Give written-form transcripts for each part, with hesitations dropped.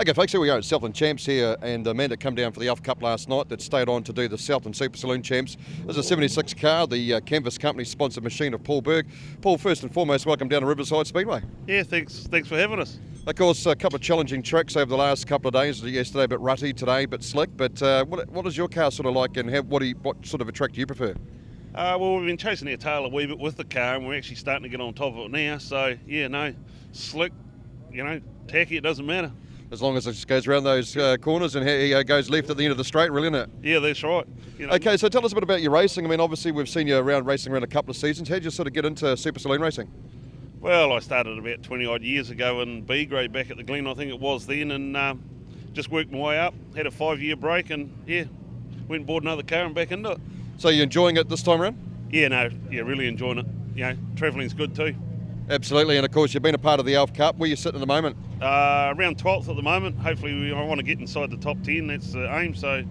Okay, folks, here we are at Southland Champs here, and Amanda come down for the Alpha Cup last night that stayed on to do the Southland Super Saloon Champs. This is a 76 car, the Canvas Company sponsored machine of Paul Berg. Paul, first and foremost, welcome down to Riverside Speedway. Yeah, thanks for having us. Of course, a couple of challenging tricks over the last couple of days. Yesterday a bit rutty, today a bit slick, but what is your car sort of like, and what sort of a trick do you prefer? Well, we've been chasing our tail a wee bit with the car, and we're actually starting to get on top of it now. So, yeah, no, slick, tacky, it doesn't matter. As long as it just goes around those corners and he goes left at the end of the straight, really, isn't it? Yeah, that's right. Okay, so tell us a bit about your racing. I mean, obviously we've seen you racing around a couple of seasons. How did you sort of get into Super Saloon racing? Well, I started about 20 odd years ago in B grade back at the Glen, I think it was then, and just worked my way up. Had a 5-year break, and yeah, went and bought another car and back into it. So you're enjoying it this time around? Yeah, really enjoying it. Travelling's good too. Absolutely, and of course you've been a part of the Alpha Cup. Where are you sitting at the moment? Around 12th at the moment. Hopefully I want to get inside the top 10, that's the aim, so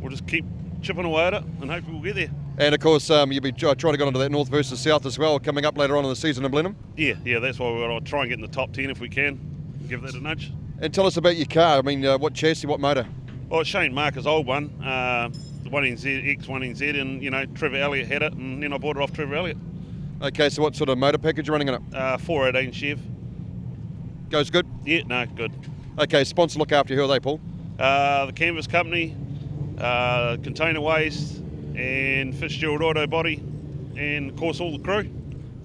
we'll just keep chipping away at it and hopefully we'll get there. And of course you'll be trying to get onto that North versus South as well, coming up later on in the season in Blenheim. Yeah, that's why we're going to try and get in the top 10 if we can, give that a nudge. And tell us about your car. I mean, what chassis, what motor? Oh, it's Shane Marker's old one, the 1NZ, X1NZ, and Trevor Elliott had it, and then I bought it off Trevor Elliott. Okay, so what sort of motor package are you running in it? 418 Chev. Goes good? Yeah, no, good. Okay, sponsor look after you. Who are they, Paul? The Canvas Company, Container Waste, and Fitzgerald Auto Body, and of course all the crew.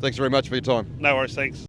Thanks very much for your time. No worries, thanks.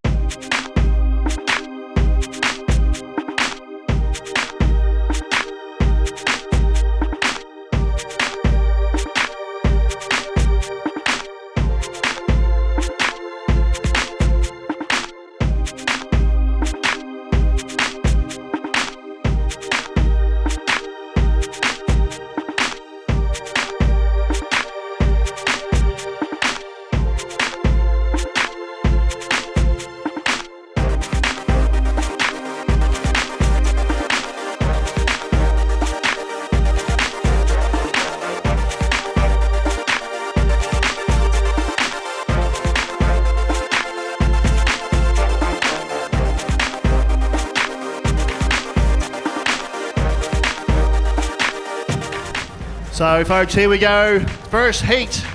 So folks, here we go. First heat.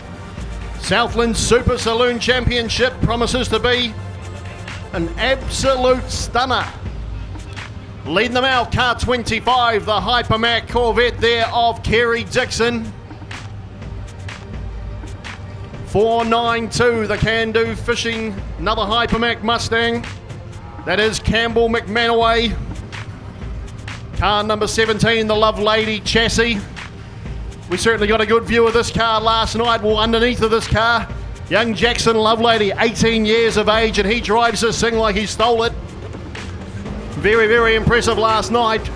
Southland Super Saloon Championship promises to be an absolute stunner. Leading them out, car 25, the Hypermac Corvette there of Kerry Dixon. 492, the Can-Do Fishing, another Hypermac Mustang. That is Campbell McManaway. Car number 17, the Love Lady chassis. We certainly got a good view of this car last night. Well, underneath of this car, young Jackson Lovelady, 18 years of age, and he drives this thing like he stole it. Very, very impressive last night.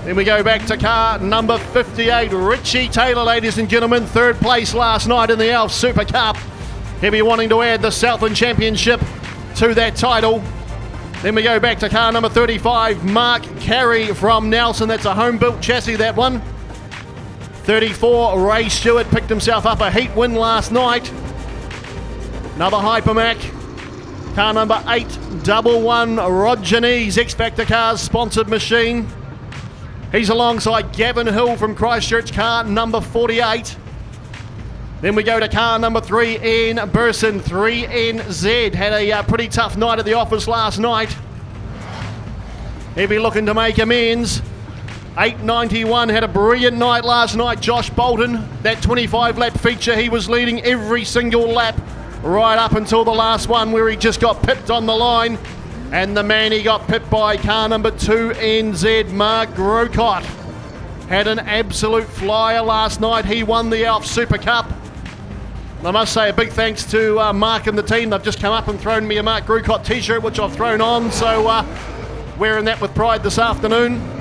Then we go back to car number 58, Richie Taylor, ladies and gentlemen, third place last night in the Alf Super Cup. He'll be wanting to add the Southland Championship to that title. Then we go back to car number 35, Mark Carey from Nelson. That's a home-built chassis, that one. 34, Ray Stewart picked himself up a heat win last night. Another Hypermac. Car number 811, Rod Janese, X-Factor Cars sponsored machine. He's alongside Gavin Hill from Christchurch, car number 48. Then we go to car number 3, Ian Burson, 3NZ. Had a pretty tough night at the office last night. He'll be looking to make amends. 891 had a brilliant night last night. Josh Bolton, that 25-lap feature, he was leading every single lap right up until the last one where he just got pipped on the line. And the man he got pipped by, car number 2NZ, Mark Grocott, had an absolute flyer last night. He won the Alf Super Cup. I must say a big thanks to Mark and the team. They've just come up and thrown me a Mark Grocott t-shirt, which I've thrown on, so wearing that with pride this afternoon.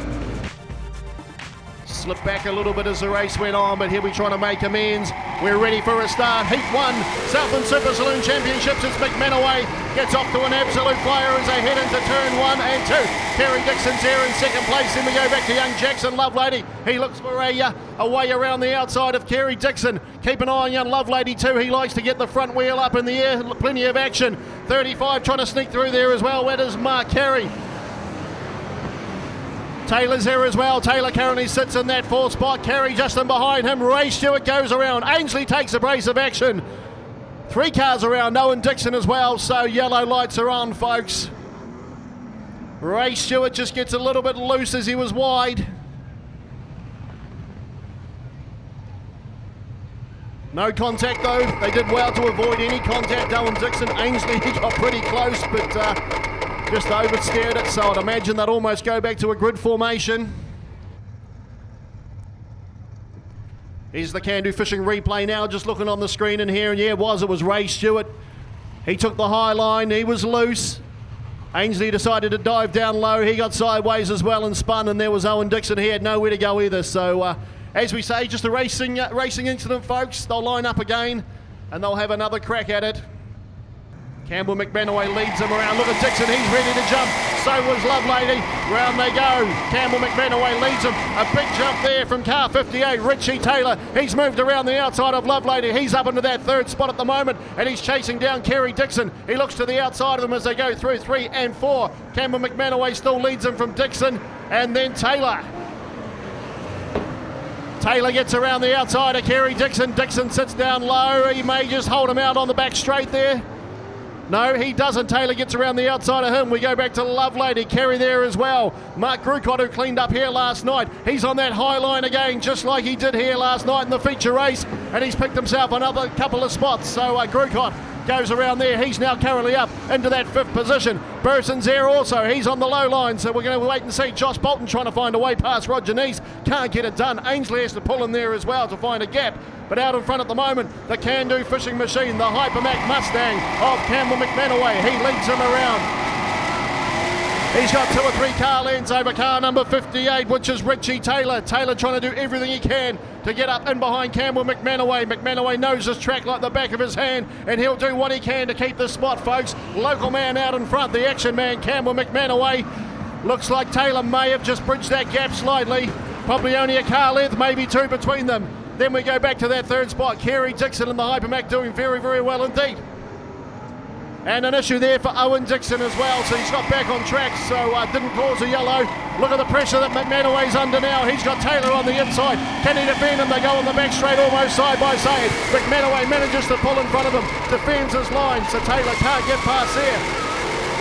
Slipped back a little bit as the race went on, but here we trying to make amends. We're ready for a start. Heat 1, Southland Super Saloon Championships. It's McManaway gets off to an absolute flyer as they head into turn 1 and 2. Kerry Dixon's there in second place. Then we go back to young Jackson Lovelady. He looks for a way around the outside of Kerry Dixon. Keep an eye on young Lovelady too. He likes to get the front wheel up in the air. Plenty of action. 35 trying to sneak through there as well. That is Mark Carey. Taylor's here as well. Taylor currently sits in that 4th spot. Kerry just in behind him. Ray Stewart goes around. Ainsley takes a brace of action. 3 cars around. Owen Dixon as well. So yellow lights are on, folks. Ray Stewart just gets a little bit loose as he was wide. No contact though. They did well to avoid any contact. Owen Dixon, Ainsley, he got pretty close, but just oversteered it. So I'd imagine they'd almost go back to a grid formation. Here's the Can-Do Fishing replay now, just looking on the screen in here, and yeah, it was Ray Stewart. He took the high line, he was loose. Ainsley decided to dive down low, he got sideways as well and spun, and there was Owen Dixon. He had nowhere to go either. So as we say, just a racing incident, folks. They'll line up again and they'll have another crack at it. Campbell McManaway leads him around. Look at Dixon, he's ready to jump. So was Lovelady. Round they go. Campbell McManaway leads him. A big jump there from car 58. Richie Taylor, he's moved around the outside of Lovelady. He's up into that 3rd spot at the moment, and he's chasing down Kerry Dixon. He looks to the outside of them as they go through 3 and 4. Campbell McManaway still leads him from Dixon, and then Taylor. Taylor gets around the outside of Kerry Dixon. Dixon sits down low. He may just hold him out on the back straight there. No, he doesn't. Taylor gets around the outside of him. We go back to Lovelady. Kerry there as well. Mark Grucott, who cleaned up here last night. He's on that high line again, just like he did here last night in the feature race. And he's picked himself another couple of spots. So Grucott goes around there. He's now currently up into that 5th position. Burson's there also. He's on the low line. So we're going to wait and see. Josh Bolton trying to find a way past Roger Neese. Can't get it done. Ainsley has to pull in there as well to find a gap. But out in front at the moment, the Can-Do Fishing Machine, the Hypermac Mustang of Campbell McManaway. He leads him around. He's got 2 or 3 car lengths over car number 58, which is Richie Taylor. Taylor trying to do everything he can to get up in behind Campbell McManaway. McManaway knows this track like the back of his hand, and he'll do what he can to keep this spot, folks. Local man out in front, the action man, Campbell McManaway. Looks like Taylor may have just bridged that gap slightly. Probably only a car length, maybe 2 between them. Then we go back to that 3rd spot. Kerry Dixon and the Hypermac doing very, very well indeed. And an issue there for Owen Dixon as well, so he's got back on track, so didn't cause a yellow. Look at the pressure that McManaway's under now. He's got Taylor on the inside. Can he defend him? They go on the back straight almost side by side. McManaway manages to pull in front of him, defends his line, so Taylor can't get past there.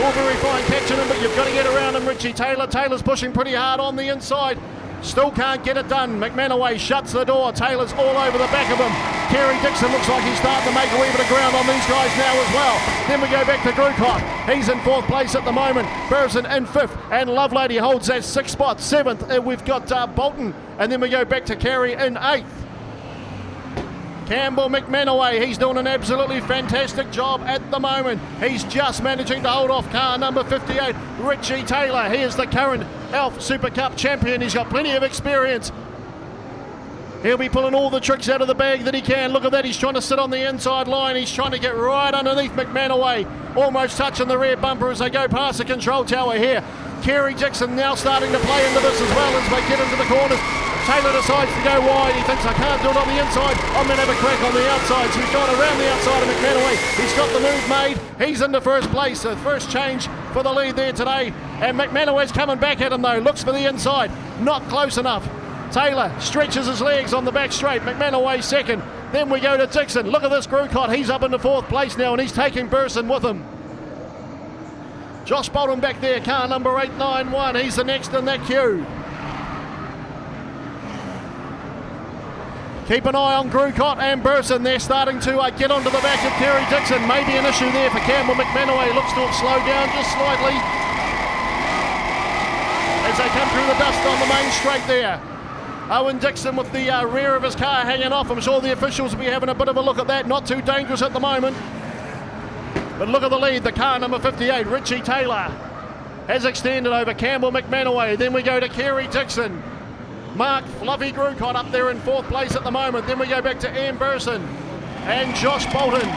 All very fine catching him, but you've got to get around him, Richie Taylor. Taylor's pushing pretty hard on the inside. Still can't get it done. McManaway shuts the door. Taylor's all over the back of him. Kerry Dixon looks like he's starting to make a wee bit of ground on these guys now as well. Then we go back to Grucott. He's in 4th place at the moment. Burson in 5th, and Lovelady holds that 6th spot. 7th, and we've got Bolton, and then we go back to Kerry in 8th. Campbell McManaway, he's doing an absolutely fantastic job at the moment. He's just managing to hold off car number 58, Richie Taylor. He is the current Elf Super Cup champion. He's got plenty of experience. He'll be pulling all the tricks out of the bag that he can. Look at that, he's trying to sit on the inside line. He's trying to get right underneath McManaway. Almost touching the rear bumper as they go past the control tower here. Kerry Dixon now starting to play into this as well as they get into the corners. Taylor decides to go wide. He thinks, I can't do it on the inside. I'm going to have a crack on the outside. So he's gone around the outside of McManaway. He's got the move made. He's into 1st place. The first change for the lead there today. And McManaway's coming back at him though. Looks for the inside. Not close enough. Taylor stretches his legs on the back straight. McManaway 2nd. Then we go to Dixon. Look at this Grucott. He's up into 4th place now, and he's taking Burson with him. Josh Bolton back there, car number 891. He's the next in that queue. Keep an eye on Grucott and Burson. They're starting to get onto the back of Kerry Dixon. Maybe an issue there for Campbell McManaway. Looks to have slowed down just slightly as they come through the dust on the main straight there. Owen Dixon with the rear of his car hanging off. I'm sure the officials will be having a bit of a look at that. Not too dangerous at the moment. But look at the lead. The car number 58, Richie Taylor, has extended over Campbell McManaway. Then we go to Kerry Dixon. Mark Fluffy Grucott up there in 4th place at the moment. Then we go back to Ian Burson and Josh Bolton.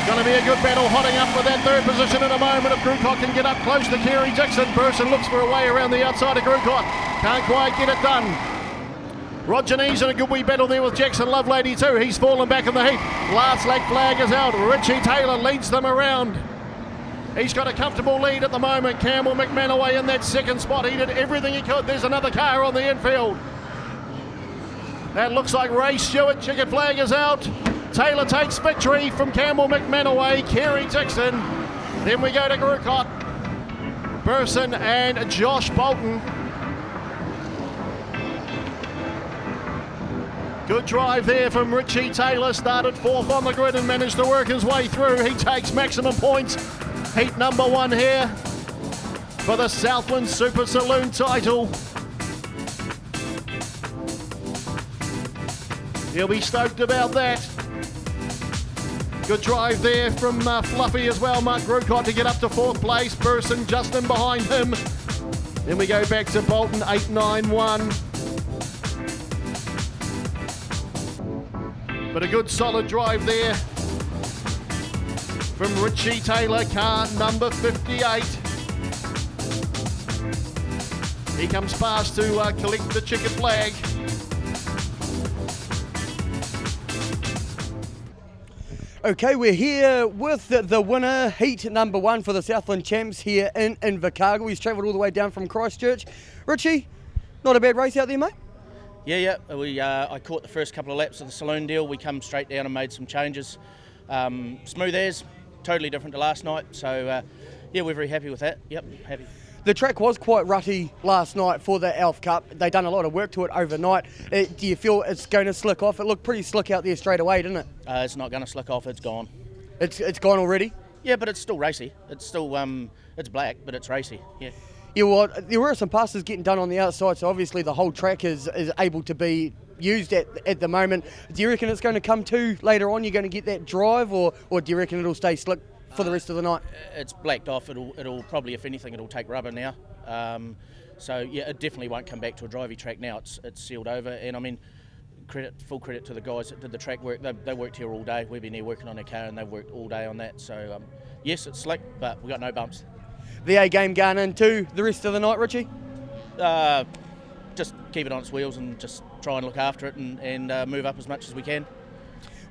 Going to be a good battle hotting up for that 3rd position in a moment. If Grucott can get up close to Kerry Dixon, Burson looks for a way around the outside of Grucott. Can't quite get it done. Roger Neese in a good wee battle there with Jackson Lovelady too. He's fallen back in the heat. Last lap flag is out. Richie Taylor leads them around. He's got a comfortable lead at the moment. Campbell McManaway in that second spot. He did everything he could. There's another car on the infield. That looks like Ray Stewart. Checkered flag is out. Taylor takes victory from Campbell McManaway. Kerry Dixon. Then we go to Grukot, Burson and Josh Bolton. Good drive there from Richie Taylor. Started fourth on the grid and managed to work his way through. He takes maximum points. Heat number 1 here for the Southland Super Saloon title. He'll be stoked about that. Good drive there from Fluffy as well, Mark Grukot, to get up to 4th place. Burson, Justin behind him. Then we go back to Bolton, 891. But a good solid drive there from Richie Taylor, car number 58. He comes past to collect the checkered flag. Okay, we're here with the winner, heat number 1 for the Southland champs here in Invercargill. He's travelled all the way down from Christchurch. Richie, not a bad race out there, mate? Yeah. I caught the first couple of laps of the Saloon deal. We come straight down and made some changes. Smooth as, totally different to last night. So, yeah, we're very happy with that. Yep, happy. The track was quite rutty last night for the Alf Cup. They done a lot of work to it overnight. Do you feel it's going to slick off? It looked pretty slick out there straight away, didn't it? It's not going to slick off. It's gone. It's gone already? Yeah, but it's still racy. It's still it's black, but it's racy. Yeah. Yeah, well, there were some passes getting done on the outside, so obviously the whole track is able to be used at the moment. Do you reckon it's going to come to later on? You're going to get that drive, or do you reckon it'll stay slick for the rest of the night? It's blacked off. It'll probably, if anything, it'll take rubber now. So yeah, it definitely won't come back to a drivey track now. It's sealed over, and I mean, full credit to the guys that did the track work. They worked here all day. We've been here working on their car, and they've worked all day on that. So yes, it's slick, but we got no bumps. The A game going into the rest of the night, Richie? Just keep it on its wheels and just try and look after it and move up as much as we can.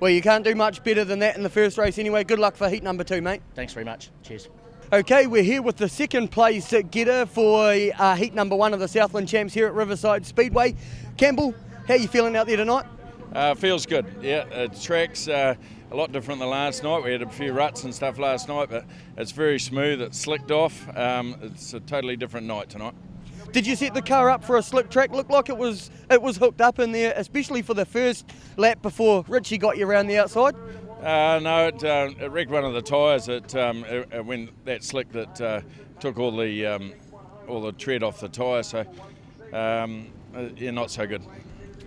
Well, you can't do much better than that in the first race anyway. Good luck for heat number 2, mate. Thanks very much. Cheers. Okay, we're here with the second place getter for heat number 1 of the Southland champs here at Riverside Speedway. Campbell, how are you feeling out there tonight? Feels good, yeah. The track's a lot different than last night. We had a few ruts and stuff last night, but it's very smooth, it's slicked off. It's a totally different night tonight. Did you set the car up for a slick track? Looked like it was hooked up in there, especially for the first lap before Richie got you around the outside? No, it wrecked one of the tyres when that slick that took all the tread off the tyre, so yeah, not so good.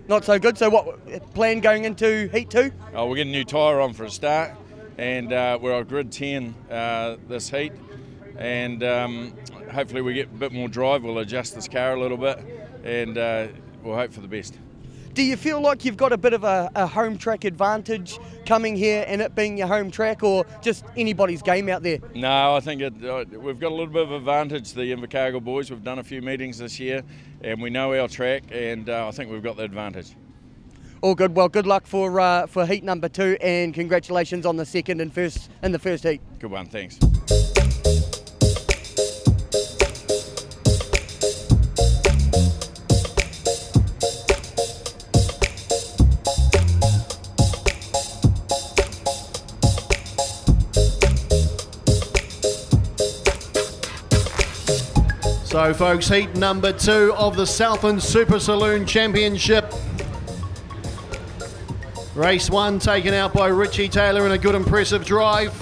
Not so good. So what plan going into heat 2? Oh, we'll get a new tyre on for a start, and we're on grid 10 this heat, and hopefully we get a bit more drive. We'll adjust this car a little bit, and we'll hope for the best. Do you feel like you've got a bit of a home track advantage coming here and it being your home track, or just anybody's game out there? No, I think we've got a little bit of advantage, the Invercargill boys. We've done a few meetings this year and we know our track, and I think we've got the advantage. All good. Well, good luck for heat number 2, and congratulations on the second and first in the first heat. Good one, thanks. So folks, heat number 2 of the Southland Super Saloon Championship. Race 1 taken out by Richie Taylor in a good impressive drive.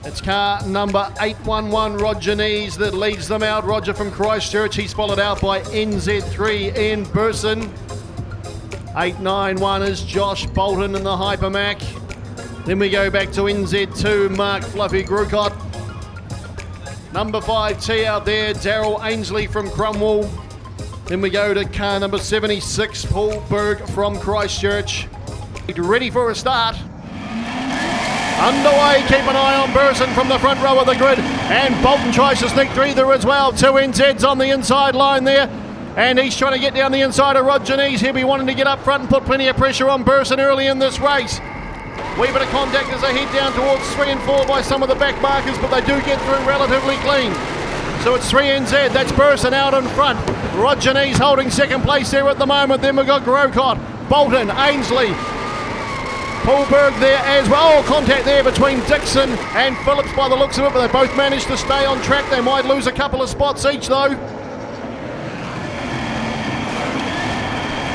It's car number 811, Roger Nees, that leads them out. Roger from Christchurch, he's followed out by NZ3 Ian Burson. 891 is Josh Bolton in the Hypermac. Then we go back to NZ2, Mark Fluffy Grukot. Number 5T out there, Daryl Ainsley from Cromwell. Then we go to car number 76, Paul Berg from Christchurch. Ready for a start. Underway, keep an eye on Burson from the front row of the grid. And Bolton tries to sneak through there as well. 2 NZs on the inside line there. And he's trying to get down the inside of Roger Nees. He'll be wanting to get up front and put plenty of pressure on Burson early in this race. Wee bit of contact as they head down towards 3 and 4 by some of the back markers, but they do get through relatively clean. So it's 3NZ, that's Burson out in front. Roger Nees holding second place there at the moment. Then we've got Grocott, Bolton, Ainsley, Paulberg there as well. Oh, contact there between Dixon and Phillips by the looks of it, but they both managed to stay on track. They might lose a couple of spots each though.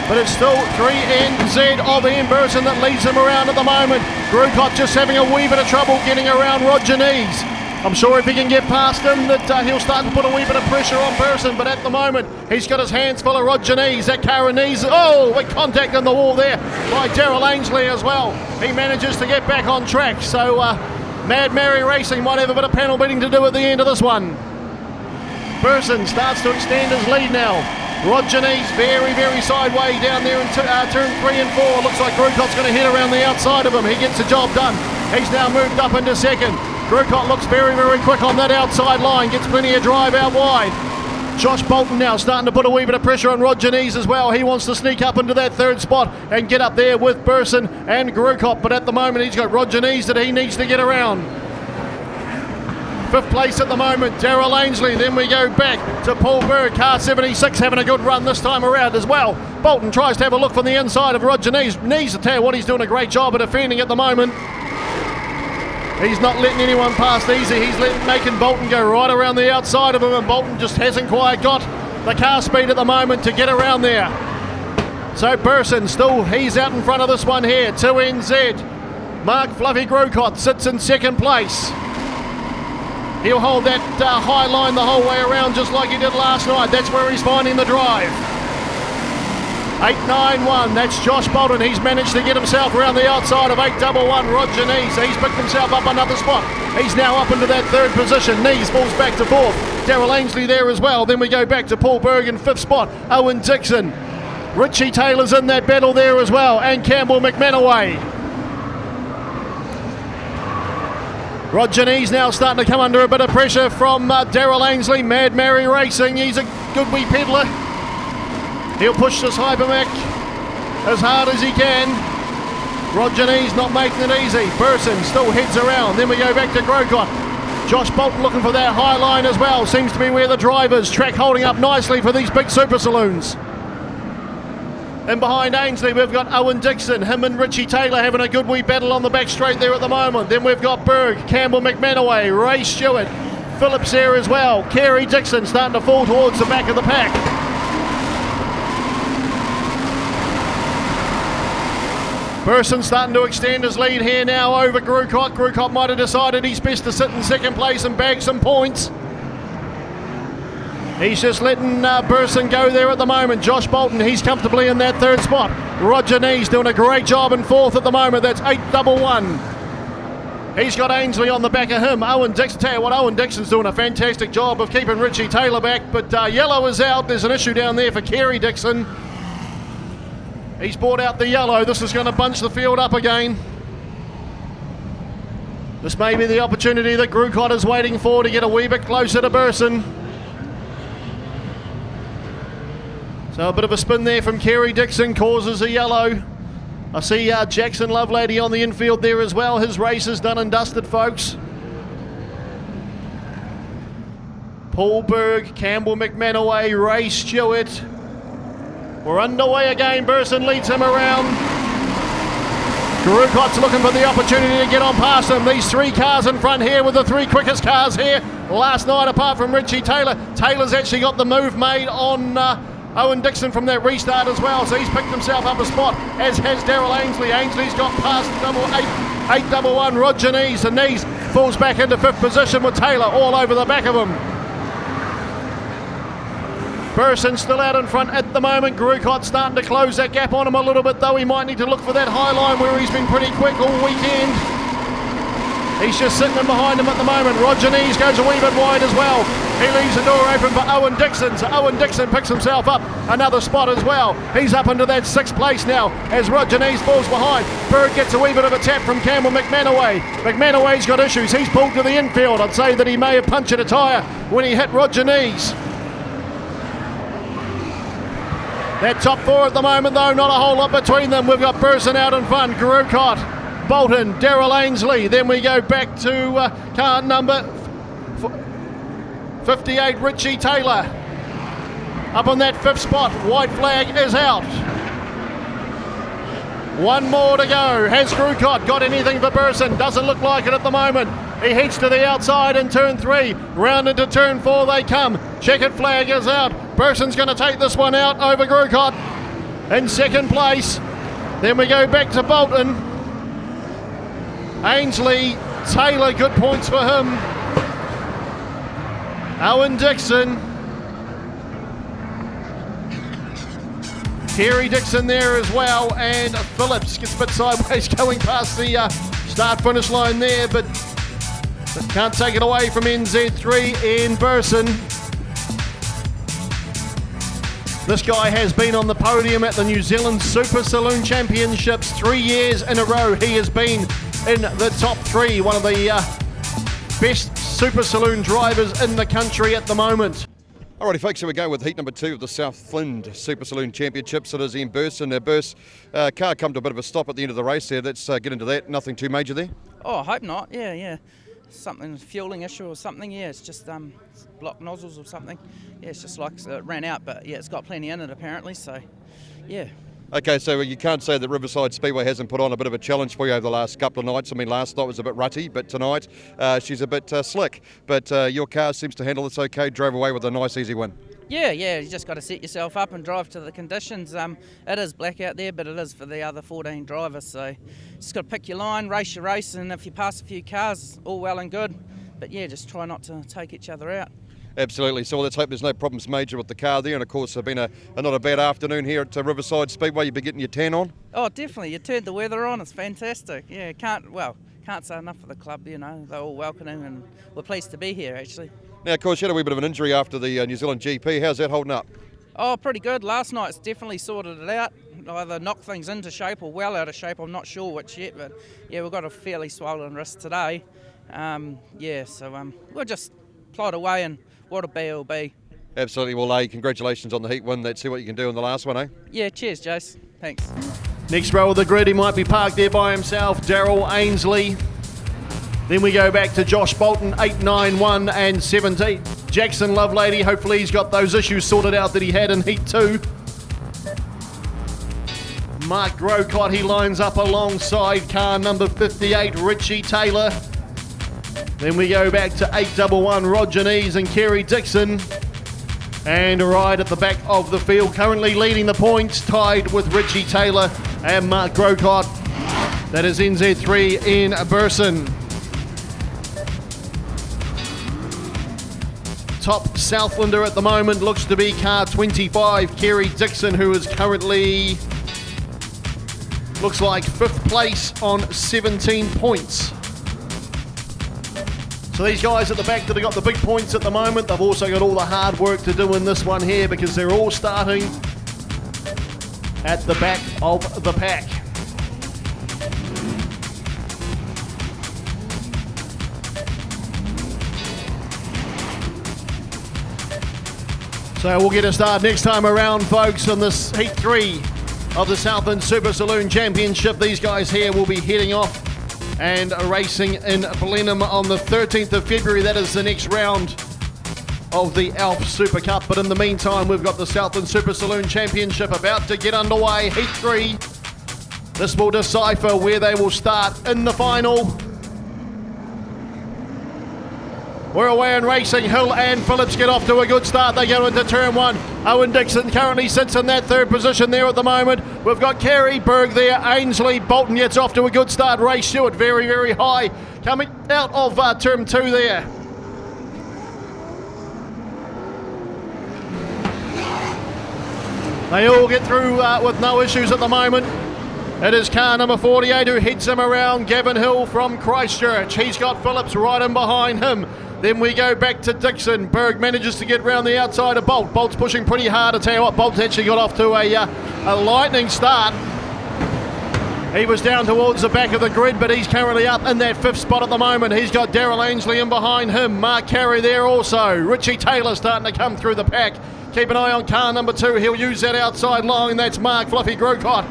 But it's still 3NZ of Ian Burson that leads them around at the moment. Grocott just having a wee bit of trouble getting around Roger Nees. I'm sure if he can get past him that he'll start to put a wee bit of pressure on Burson, but at the moment he's got his hands full of Roger Nees. That car Nees, oh, with contact on the wall there by Daryl Ainsley as well. He manages to get back on track, so Mad Mary Racing might have a bit of panel beating to do at the end of this one. Burson starts to extend his lead now. Roger Nees very, very sideways down there in turn 3 and 4. Looks like Grucott's going to hit around the outside of him. He gets the job done. He's now moved up into second. Grucott looks very, very quick on that outside line. Gets plenty of drive out wide. Josh Bolton now starting to put a wee bit of pressure on Roger Nees as well. He wants to sneak up into that third spot and get up there with Burson and Grucott. But at the moment he's got Roger Nees that he needs to get around. Fifth place at the moment, Daryl Ainsley. Then we go back to Paul Berg, car 76, having a good run this time around as well. Bolton tries to have a look from the inside of Roger Nees. Nees, to tell you what, he's doing a great job of defending at the moment. He's not letting anyone pass easy. He's making Bolton go right around the outside of him, and Bolton just hasn't quite got the car speed at the moment to get around there. So Burson still, he's out in front of this one here, 2NZ. Mark Fluffy Grucott sits in second place. He'll hold that high line the whole way around just like he did last night. That's where he's finding the drive. 891, that's Josh Bolton. He's managed to get himself around the outside of 811, Roger Nees. He's picked himself up another spot. He's now up into that third position. Nees falls back to fourth. Daryl Ainsley there as well. Then we go back to Paul Berg in fifth spot. Owen Dixon. Richie Taylor's in that battle there as well. And Campbell McManaway. Roger Nees now starting to come under a bit of pressure from Daryl Ainsley. Mad Mary Racing, he's a good wee peddler. He'll push this Hypermac as hard as he can. Roger Nees not making it easy. Burson still heads around. Then we go back to Grocott. Josh Bolton looking for that high line as well. Seems to be where the drive is. Track holding up nicely for these big super saloons. And behind Ainsley, we've got Owen Dixon, him and Richie Taylor having a good wee battle on the back straight there at the moment. Then we've got Berg, Campbell McManaway, Ray Stewart, Phillips there as well. Kerry Dixon starting to fall towards the back of the pack. Burson starting to extend his lead here now over Grucott. Grucott might have decided he's best to sit in second place and bag some points. He's just letting Burson go there at the moment. Josh Bolton, he's comfortably in that third spot. Roger Nees doing a great job in fourth at the moment. That's 811. He's got Ainsley on the back of him. Owen Dixon, tell you what, Owen Dixon's doing a fantastic job of keeping Richie Taylor back, but yellow is out. There's an issue down there for Kerry Dixon. He's brought out the yellow. This is going to bunch the field up again. This may be the opportunity that Grucott is waiting for to get a wee bit closer to Burson. So a bit of a spin there from Kerry Dixon causes a yellow. I see Jackson Lovelady on the infield there as well. His race is done and dusted, folks. Paul Berg, Campbell McManaway, Ray Stewart. We're underway again. Burson leads him around. Grucott's looking for the opportunity to get on past him. These three cars in front here with the three quickest cars here last night, apart from Richie Taylor. Taylor's actually got the move made on Owen Dixon from that restart as well, so he's picked himself up a spot, as has Daryl Ainsley. Ainsley's got past 811 Roger Nees, and Nees falls back into fifth position with Taylor all over the back of him. Burson still out in front at the moment. Grucott starting to close that gap on him a little bit, though. He might need to look for that high line where he's been pretty quick all weekend. He's just sitting in behind him at the moment. Roger Nees goes a wee bit wide as well. He leaves the door open for Owen Dixon. So Owen Dixon picks himself up another spot as well. He's up into that sixth place now as Roger Nees falls behind. Berg gets a wee bit of a tap from Campbell McManaway. McManaway's got issues. He's pulled to the infield. I'd say that he may have punctured a tyre when he hit Roger Nees. That top four at the moment, though, not a whole lot between them. We've got Burson out in front. Grucott, Bolton, Daryl Ainsley. Then we go back to car number 58, Richie Taylor. Up on that 5th spot, white flag is out. One more to go. Has Grucott got anything for Burson? Doesn't look like it at the moment. He heads to the outside in turn 3. Round into turn 4 they come. Checkered flag is out. Burson's going to take this one out over Grucott in 2nd place. Then we go back to Bolton. Ainsley, Taylor, good points for him. Owen Dixon. Kerry Dixon there as well, and Phillips gets a bit sideways going past the start-finish line there, but can't take it away from NZ3 in Burson. This guy has been on the podium at the New Zealand Super Saloon Championships 3 years in a row. He has been in the top 3, one of the best Super Saloon drivers in the country at the moment. Alrighty folks, here we go with heat number 2 of the Southland Super Saloon Championships. It is in Burson. Burst, car come to a bit of a stop at the end of the race there. Let's get into that. Nothing too major there? Oh, I hope not. Yeah. Something, fueling issue or something. Yeah, it's just blocked nozzles or something. Yeah, it's just like it ran out, but yeah, it's got plenty in it apparently, so yeah. Okay, so you can't say that Riverside Speedway hasn't put on a bit of a challenge for you over the last couple of nights. I mean, last night was a bit rutty, but tonight she's a bit slick. But your car seems to handle this okay, drove away with a nice, easy win. Yeah, you just got to set yourself up and drive to the conditions. It is black out there, but it is for the other 14 drivers, so just got to pick your line, race your race, and if you pass a few cars, all well and good. But yeah, just try not to take each other out. Absolutely. So let's hope there's no problems major with the car there. And of course, it's been not a bad afternoon here at Riverside Speedway. You've been getting your tan on. Oh, definitely. You turned the weather on. It's fantastic. Yeah, can't say enough for the club. You know, they're all welcoming, and we're pleased to be here actually. Now, of course, you had a wee bit of an injury after the New Zealand GP. How's that holding up? Oh, pretty good. Last night's definitely sorted it out. Either knocked things into shape or well out of shape. I'm not sure which yet, but yeah, we've got a fairly swollen wrist today. So we'll just plod away, and what'll be, it'll be. Absolutely. Well, congratulations on the heat win. Let's see what you can do in the last one, eh? Yeah, cheers, Jace. Thanks. Next row of the grid, he might be parked there by himself, Daryl Ainsley. Then we go back to Josh Bolton, 8, 9, 1 and 17. Jackson Lovelady, hopefully he's got those issues sorted out that he had in heat 2. Mark Grocott, he lines up alongside car number 58, Richie Taylor. Then we go back to 811 Rod Janice and Kerry Dixon. And right at the back of the field, currently leading the points, tied with Richie Taylor and Mark Grocott. That is NZ3 in Burson. Top Southlander at the moment looks to be car 25, Kerry Dixon, who is currently, looks like 5th place on 17 points. So these guys at the back that have got the big points at the moment, they've also got all the hard work to do in this one here because they're all starting at the back of the pack. So we'll get a start next time around, folks, on this Heat 3 of the Southland Super Saloon Championship. These guys here will be heading off and racing in Blenheim on the 13th of February. That is the next round of the Alps Super Cup. But in the meantime, we've got the Southland Super Saloon Championship about to get underway. Heat 3. This will decipher where they will start in the final. We're away and racing. Hill and Phillips get off to a good start. They go into turn 1. Owen Dixon currently sits in that 3rd position there at the moment. We've got Kerry, Berg there, Ainsley, Bolton gets off to a good start. Ray Stewart very, very high. Coming out of turn 2 there. They all get through with no issues at the moment. It is car number 48 who heads him around, Gavin Hill from Christchurch. He's got Phillips right in behind him. Then we go back to Dixon. Berg manages to get round the outside of Bolt. Bolt's pushing pretty hard. I tell you what, Bolt's actually got off to a lightning start. He was down towards the back of the grid, but he's currently up in that 5th spot at the moment. He's got Daryl Ainsley in behind him. Mark Carey there also. Richie Taylor starting to come through the pack. Keep an eye on car number 2. He'll use that outside line. That's Mark Fluffy Grocott.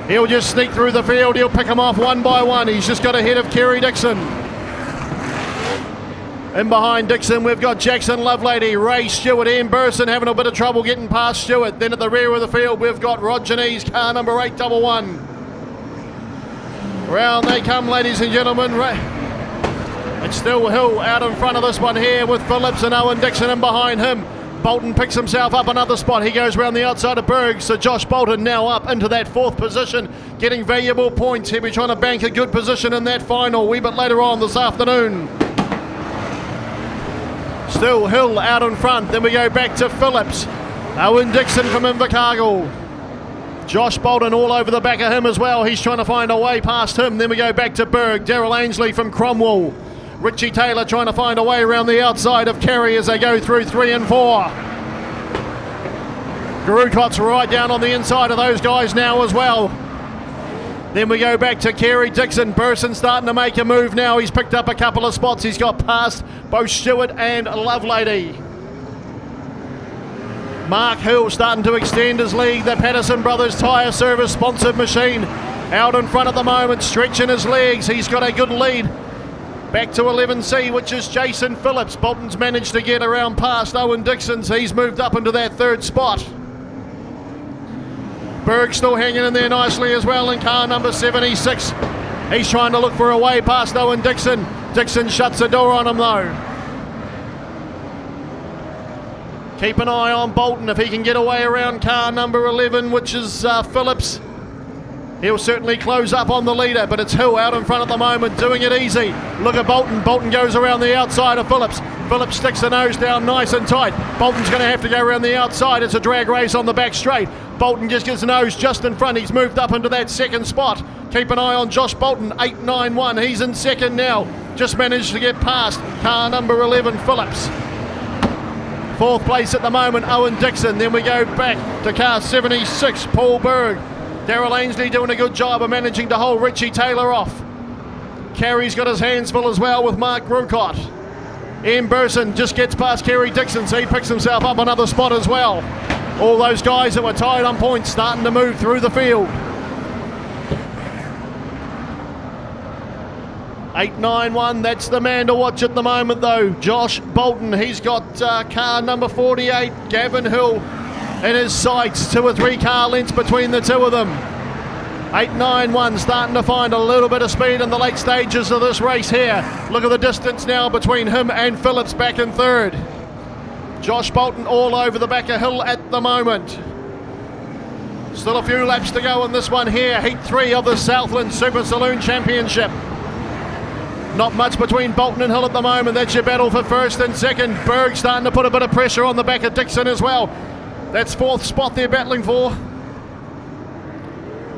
He'll just sneak through the field. He'll pick them off one by one. He's just got ahead of Kerry Dixon. In behind Dixon, we've got Jackson Lovelady, Ray Stewart, Ian Burson having a bit of trouble getting past Stewart. Then at the rear of the field, we've got Rod Janese, car number 811. Round they come, ladies and gentlemen. It's still Hill out in front of this one here with Phillips and Owen Dixon in behind him. Bolton picks himself up another spot. He goes round the outside of Berg. So Josh Bolton now up into that 4th position, getting valuable points. He'll be trying to bank a good position in that final a wee bit later on this afternoon. Still Hill out in front. Then we go back to Phillips. Owen Dixon from Invercargill. Josh Bolton all over the back of him as well. He's trying to find a way past him. Then we go back to Berg. Daryl Ainsley from Cromwell. Richie Taylor trying to find a way around the outside of Kerry as they go through 3 and 4. Garukot's right down on the inside of those guys now as well. Then we go back to Kerry Dixon. Burson starting to make a move now. He's picked up a couple of spots. He's got past both Stewart and Lovelady. Mark Hill starting to extend his lead. The Patterson Brothers Tyre Service sponsored machine out in front at the moment, stretching his legs. He's got a good lead. Back to 11C, which is Jason Phillips. Bolton's managed to get around past Owen Dixon, so he's moved up into that 3rd spot. Berg still hanging in there nicely as well in car number 76. He's trying to look for a way past Owen Dixon. Dixon shuts the door on him though. Keep an eye on Bolton if he can get away around car number 11, which is Phillips. He'll certainly close up on the leader, but it's Hill out in front at the moment, doing it easy. Look at Bolton. Bolton goes around the outside of Phillips. Phillips sticks the nose down nice and tight. Bolton's going to have to go around the outside. It's a drag race on the back straight. Bolton just gets the nose just in front. He's moved up into that 2nd spot. Keep an eye on Josh Bolton, 891. He's in 2nd now. Just managed to get past car number 11, Phillips. 4th place at the moment, Owen Dixon. Then we go back to car 76, Paul Berg. Daryl Ainsley doing a good job of managing to hold Richie Taylor off. Kerry's got his hands full as well with Mark Grukot. Ian Burson just gets past Kerry Dixon, so he picks himself up another spot as well. All those guys that were tied on points starting to move through the field. 891, that's the man to watch at the moment though. Josh Bolton, he's got car number 48, Gavin Hill, in his sights. 2 or 3 car lengths between the two of them. 891 starting to find a little bit of speed in the late stages of this race here. Look at the distance now between him and Phillips back in 3rd. Josh Bolton all over the back of Hill at the moment. Still a few laps to go in this one here. Heat 3 of the Southland Super Saloon Championship. Not much between Bolton and Hill at the moment. That's your battle for 1st and 2nd. Berg starting to put a bit of pressure on the back of Dixon as well. That's 4th spot they're battling for.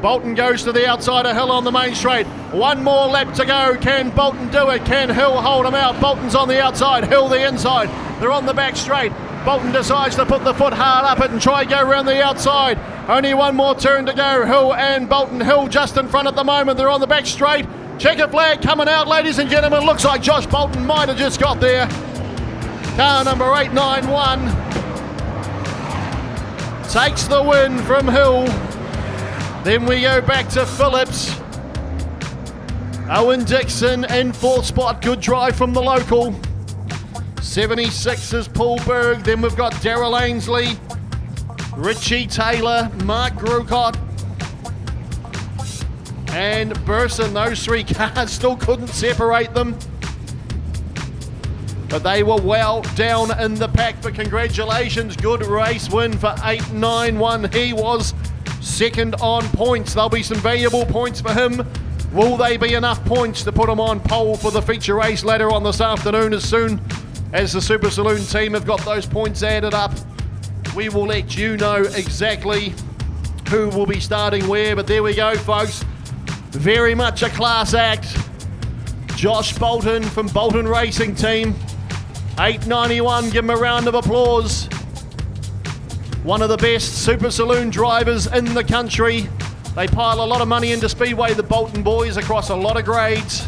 Bolton goes to the outside of Hill on the main straight. 1 more lap to go. Can Bolton do it? Can Hill hold him out? Bolton's on the outside, Hill the inside. They're on the back straight. Bolton decides to put the foot hard up it and try and go around the outside. Only 1 more turn to go. Hill and Bolton. Hill just in front at the moment. They're on the back straight. Checker flag coming out, ladies and gentlemen. Looks like Josh Bolton might have just got there. Car number 891 takes the win from Hill. Then we go back to Phillips. Owen Dixon in 4th spot. Good drive from the local. 76 is Paul Berg. Then we've got Daryl Ainsley, Richie Taylor, Mark Grukot, and Burson. Those 3 cars still couldn't separate them. But they were well down in the pack. But congratulations, good race win for 891. He was 2nd on points. There'll be some valuable points for him. Will they be enough points to put him on pole for the feature race later on this afternoon? As soon as the Super Saloon team have got those points added up, we will let you know exactly who will be starting where. But there we go, folks. Very much a class act. Josh Bolton from Bolton Racing Team. 891, give him a round of applause. One of the best Super Saloon drivers in the country. They pile a lot of money into Speedway, the Bolton boys, across a lot of grades.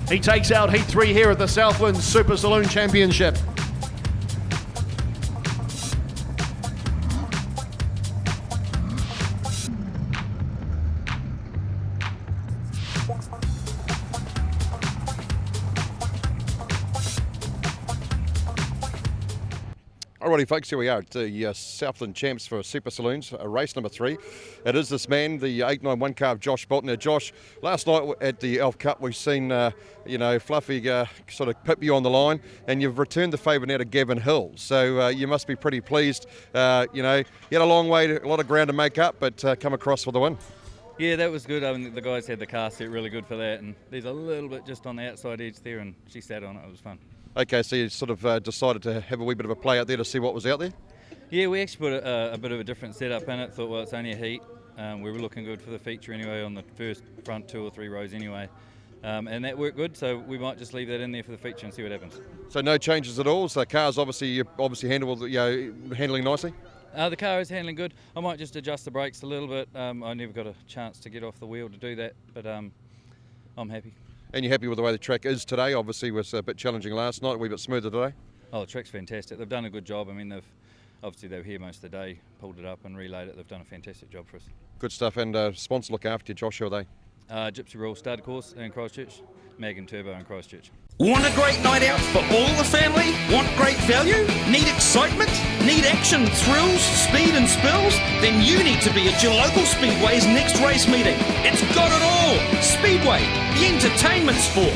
He takes out Heat 3 here at the Southland Super Saloon Championship. Alrighty, folks, here we are at the Southland Champs for Super Saloons, race number 3. It is this man, the 891 car of Josh Bolton. Now, Josh, last night at the Elf Cup, we've seen, Fluffy sort of pip you on the line, and you've returned the favour now to Gavin Hill. So you must be pretty pleased. You had a long way, a lot of ground to make up, but come across for the win. Yeah, that was good. I mean, the guys had the car set really good for that, and there's a little bit just on the outside edge there, and she sat on it. It was fun. Okay, so you sort of decided to have a wee bit of a play out there to see what was out there? Yeah, we actually put a bit of a different setup in it. Thought, well, it's only a heat. We were looking good for the feature anyway on the first front 2 or 3 rows anyway. And that worked good, so we might just leave that in there for the feature and see what happens. So no changes at all? So cars you're obviously handling nicely? The car is handling good. I might just adjust the brakes a little bit. I never got a chance to get off the wheel to do that, but I'm happy. And you're happy with the way the track is today? Obviously it was a bit challenging last night, a wee bit smoother today? Oh, the track's fantastic. They've done a good job. I mean, they were here most of the day, pulled it up and relayed it. They've done a fantastic job for us. Good stuff. And sponsor look after you, Josh, who are they? Gypsy Rule Starter Course in Christchurch, Mag and Turbo in Christchurch. Want a great night out for all the family? Want great value? Need excitement? Need action, thrills, speed and spills? Then you need to be at your local Speedway's next race meeting. It's got it all! Speedway, the entertainment sport.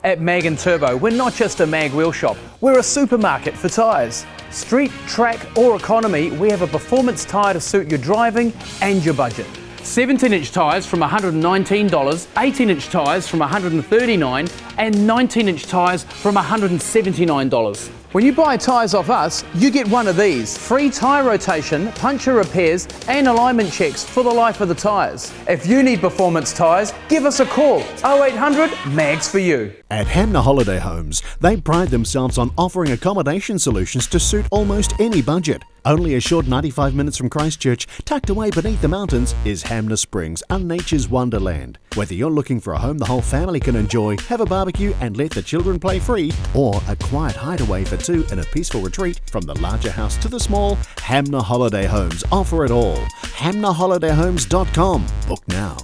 At Mag and Turbo, we're not just a mag wheel shop, we're a supermarket for tyres. Street, track or economy, we have a performance tyre to suit your driving and your budget. 17-inch tyres from $119, 18-inch tyres from $139 and 19-inch tyres from $179. When you buy tyres off us, you get one of these. Free tyre rotation, puncture repairs and alignment checks for the life of the tyres. If you need performance tyres, give us a call. 0800 MAGS for you. At Hamner Holiday Homes, they pride themselves on offering accommodation solutions to suit almost any budget. Only a short 95 minutes from Christchurch, tucked away beneath the mountains, is Hamner Springs, a nature's wonderland. Whether you're looking for a home the whole family can enjoy, have a barbecue and let the children play free, or a quiet hideaway for two in a peaceful retreat, from the larger house to the small, Hamner Holiday Homes offer it all. HamnerHolidayHomes.com. Book now.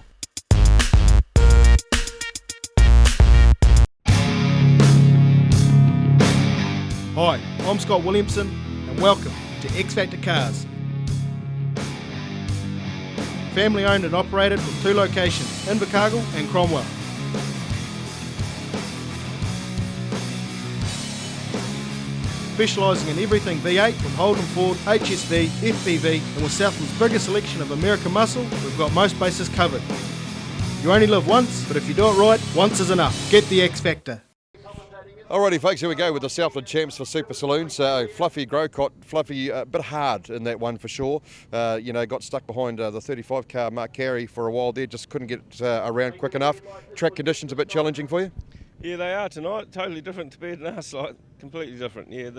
Hi, I'm Scott Williamson and welcome to X Factor Cars. Family owned and operated with 2 locations, Invercargill and Cromwell. Specialising in everything V8 from Holden Ford, HSV, FPV, and with Southland's biggest selection of American muscle, we've got most bases covered. You only live once, but if you do it right, once is enough. Get the X Factor. Alrighty, folks, here we go with the Southland Champs for Super Saloons. Fluffy Grocott, Fluffy a bit hard in that one for sure. Got stuck behind the 35 car Mark Carey for a while there, just couldn't get around quick enough. Track conditions a bit challenging for you? Yeah, they are tonight. Totally different to bed and us, like completely different. Yeah,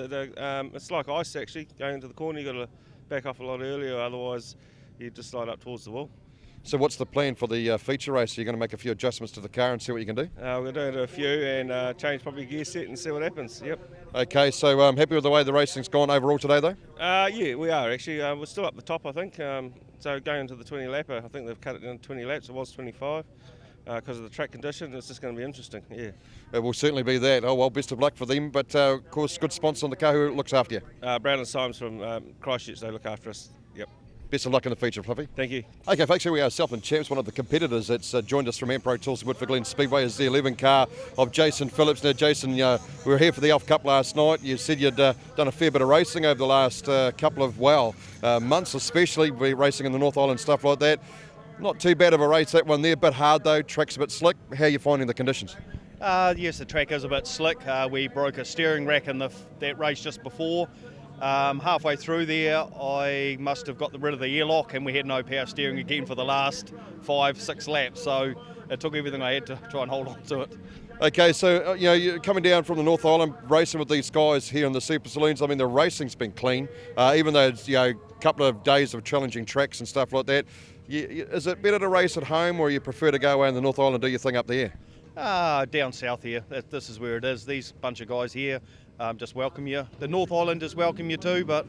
it's like ice actually. Going into the corner, you got to back off a lot earlier, otherwise you just slide up towards the wall. So what's the plan for the feature race? Are you going to make a few adjustments to the car and see what you can do? We're going to do a few and change probably gear set and see what happens. Yep. Okay, so happy with the way the racing's gone overall today though? Yeah, we are actually. We're still up the top, I think. So going into the 20 lapper, I think they've cut it down to 20 laps. It was 25. Because of the track condition, it's just going to be interesting, yeah. It will certainly be that. Oh, well, best of luck for them, but of course, good sponsor on the car. Who looks after you? Brown and Symes from Christchurch, they look after us, yep. Best of luck in the feature, Fluffy. Thank you. Okay, folks, here we are, Southland Champs, one of the competitors that's joined us from Ampro Tools and Woodford Glen Speedway is the 11 car of Jason Phillips. Now, Jason, we were here for the Elf Cup last night. You said you'd done a fair bit of racing over the last couple of, months, especially racing in the North Island, stuff like that. Not too bad of a race, that one there, a bit hard though, track's a bit slick. How are you finding the conditions? Yes, the track is a bit slick. We broke a steering rack in that race just before. Halfway through there, I must have got rid of the airlock and we had no power steering again for the last 5-6 laps. So it took everything I had to try and hold on to it. Okay, so you're coming down from the North Island, racing with these guys here in the Super Saloons. I mean, the racing's been clean, even though it's a couple of days of challenging tracks and stuff like that. Is it better to race at home, or you prefer to go away in the North Island and do your thing up there? Down south here. This is where it is. These bunch of guys here just welcome you. The North Islanders welcome you too, but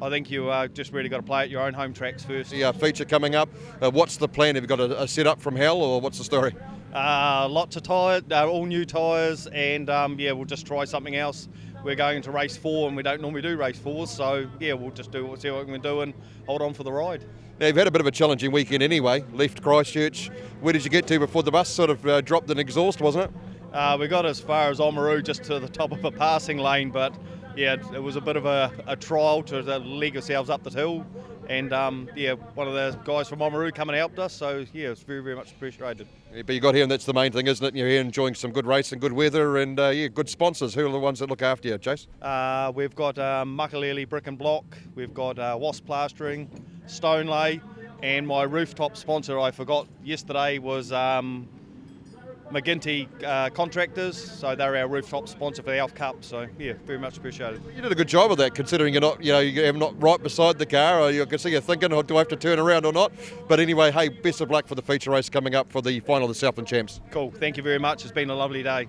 I think you just really got to play at your own home tracks first. The feature coming up. What's the plan? Have you got a set up from hell, or what's the story? Lots of tyres, all new tyres, and we'll just try something else. we're going into race 4 and we don't normally do race 4s, so yeah, we'll just see what we can do and hold on for the ride. Now, you've had a bit of a challenging weekend anyway. Left Christchurch. Where did you get to before the bus sort of dropped in exhaust, wasn't it? We got as far as Oamaru, just to the top of a passing lane, but yeah, it was a bit of a trial to leg ourselves up the hill. And yeah, one of the guys from Oamaru come and helped us, so yeah, it's very, very much appreciated. Yeah, but you got here, and that's the main thing, isn't it? You're here enjoying some good race and good weather, and yeah, good sponsors. Who are the ones that look after you, Chase? We've got Makaleli Brick and Block, we've got Wasp Plastering, Stonelay, and my rooftop sponsor I forgot yesterday was McGinty Contractors, so they're our rooftop sponsor for the Elf Cup, so yeah, very much appreciated. You did a good job of that, considering you're not, you're not right beside the car, or you can see you're thinking, oh, do I have to turn around or not? But anyway, hey, best of luck for the feature race coming up for the final of the Southland Champs. Cool, thank you very much, it's been a lovely day.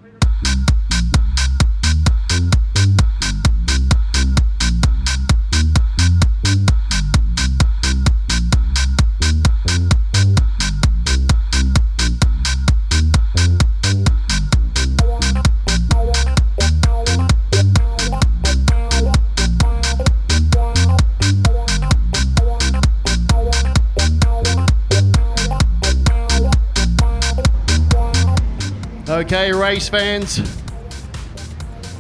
Okay, race fans,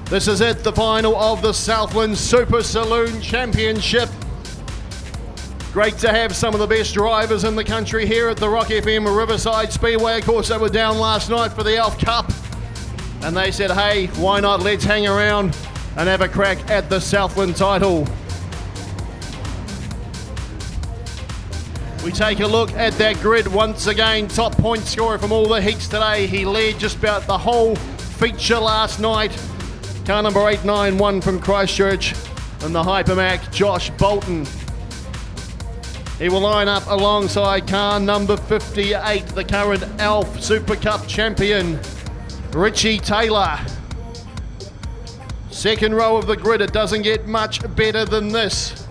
this is it, the final of the Southland Super Saloon Championship. Great to have some of the best drivers in the country here at the Rock FM Riverside Speedway. Of course, they were down last night for the Elf Cup, and they said, hey, why not, let's hang around and have a crack at the Southland title. We take a look at that grid once again. Top point scorer from all the heats today. He led just about the whole feature last night. Car number 891 from Christchurch and the Hypermac, Josh Bolton. He will line up alongside car number 58, the current Elf Super Cup champion, Richie Taylor. Second row of the grid, it doesn't get much better than this.